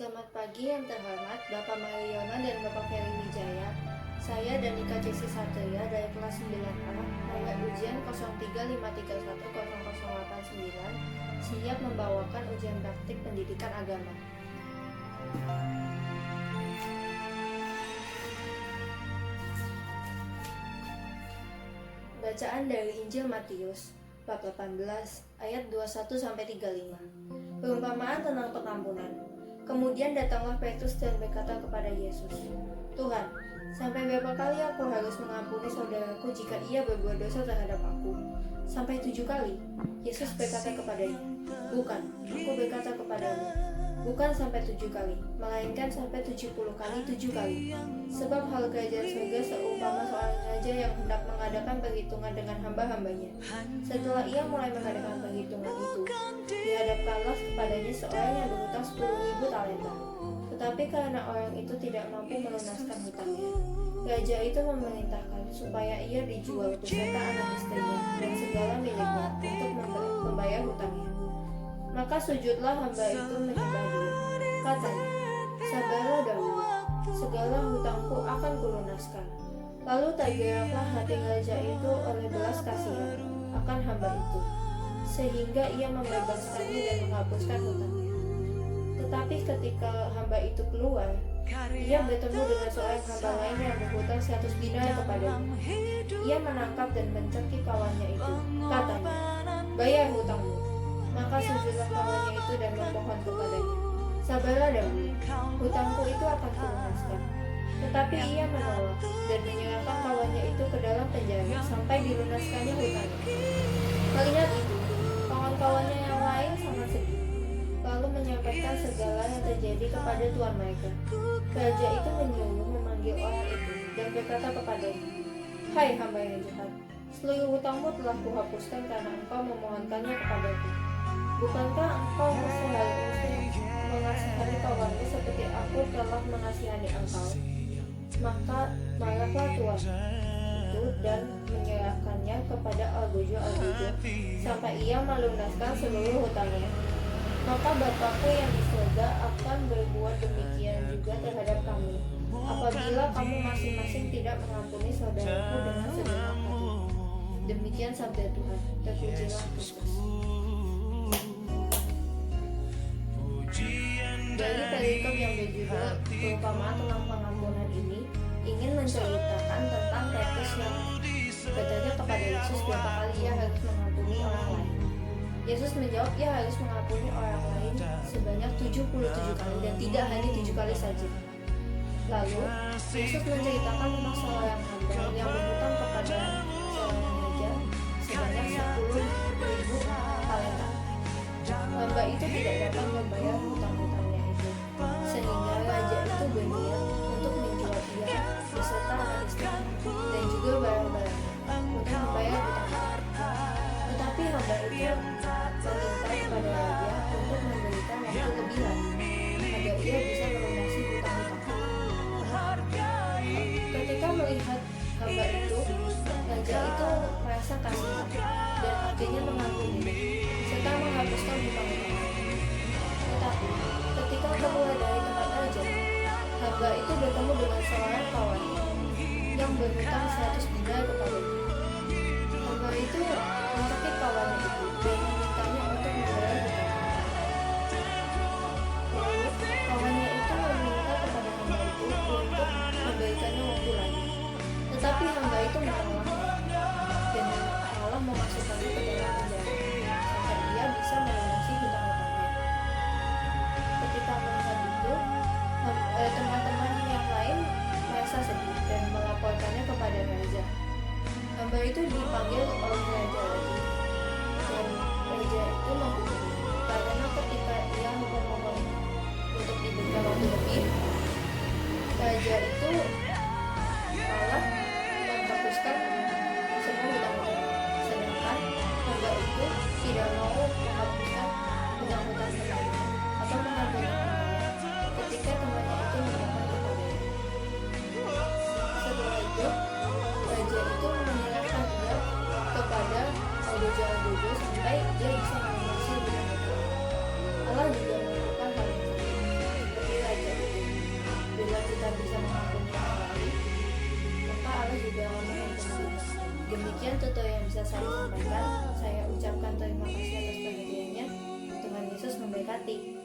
Selamat pagi yang terhormat Bapak Mariono dan Bapak Ferry Wijaya. Saya Danika Jesse Satria dari kelas 9A, nomor ujian 0353100089, siap membawakan ujian praktik pendidikan agama. Bacaan dari Injil Matius, bab 18, ayat 21-35. Perumpamaan tentang pengampunan. Kemudian datanglah Petrus dan berkata kepada Yesus, "Tuhan, sampai berapa kali aku harus mengampuni saudaraku jika ia berbuat dosa terhadap aku? Sampai 7 kali?" Yesus berkata kepadanya, "Bukan, aku berkata kepadamu, bukan sampai 7 kali, melainkan sampai 70 kali 7 kali. Sebab hal kerajaan surga seumpama seorang raja yang hendak mengadakan perhitungan dengan hamba-hambanya. Setelah ia mulai mengadakan perhitungan itu, dihadapkanlah kepadanya seorang yang berhutang 10.000 talenta. Tetapi karena orang itu tidak mampu melunaskan hutangnya, raja itu memerintahkan supaya ia dijual beserta anak istrinya dan segala miliknya untuk membayar hutangnya. Maka sujudlah hamba itu menyembah dia. Katanya, 'Sabarlah dahulu, segala hutangku akan kulunaskan.' Lalu tergeraklah hati raja itu oleh belas kasihan akan hamba itu, sehingga ia membebaskannya dan menghapuskan hutangnya. Tetapi ketika hamba itu keluar, ia bertemu dengan seorang hamba lain yang berhutang 100 dinar kepadanya. Ia menangkap dan mencekik kawannya itu. Katanya, 'Bayar hutangmu.' Maka sujudlah kawannya itu dan memohon kepadanya, 'Sabarlah dahulu, hutangku itu akan kulunaskan.' Tetapi ia menolak dan menyerahkan kawannya itu ke dalam penjara sampai dilunaskannya hutangnya. Melihat itu, kawan-kawannya yang lain sangat sedih, lalu menyampaikan segala yang terjadi kepada tuan mereka. Raja itu menyuruh memanggil orang itu dan berkata kepadanya, 'Hai hamba yang jahat, seluruh hutangmu telah kuhapuskan karena engkau memohonkannya kepadaku. Bukankah engkau seharusnya mengasihani kawanmu seperti aku telah mengasihani engkau?' Maka marahlah tuan itu dan menyerahkannya kepada algojo sampai ia melunaskan seluruh hutangnya. Maka Bapakku yang di surga akan berbuat demikian juga terhadap kamu, apabila kamu masing-masing tidak mengampuni saudaraku dengan segenap hati." Demikian sabda Tuhan. Terpujilah Kristus. Dari perikop yang berjudul Perumpamaan tentang pengampunan ini ingin menceritakan tentang Petrus yang bertanya kepada Yesus berapa kali ia harus mengampuni orang lain. Yesus menjawab ia harus mengampuni orang lain sebanyak 77 kali dan tidak hanya 7 kali saja. Lalu Yesus menceritakan tentang seorang hamba yang berhutang kepada seorang raja sebanyak 10.000 talenta. Hamba itu tidak dapat membayar hutang-hutangnya itu, sehingga raja itu berniat untuk menjual dia beserta anak istrinya dan juga barang-barangnya untuk membayar hutang-hutangnya. Tetapi hamba itu meminta kepada raja untuk memberikan waktu lebih lama agar ia bisa melunasi hutang-hutangnya. Ketika melihat hamba itu, raja itu merasa kasihan dan akhirnya mengampuni serta menghapuskan hutang-hutangnya. Tetapi ketika keluar dari tempat raja, hamba itu bertemu dengan seorang kawan yang berhutang 100 dinar kepadanya. Hamba itu mencekik kawannya itu dan memintanya untuk membayar hutangnya. Lalu kawannya itu meminta kepada hamba itu untuk memberikannya waktu lagi. Tetapi hamba itu menolaknya dan malah memasukkannya ke dalam penjara sampai ia bisa melunasi hutang-hutangnya. Ketika melihat itu, teman-teman yang lain merasa sedih dan melaporkannya kepada raja. Hamba itu dipanggil oleh raja lagi, dan raja itu menghubungi karena ketika ia memohon untuk diberikan waktu lebih, raja itu malah menghapuskan juga ngomongin ke kita. Demikian tutur yang bisa saya sampaikan. Saya ucapkan terima kasih atas perhatiannya. Tuhan Yesus memberkati.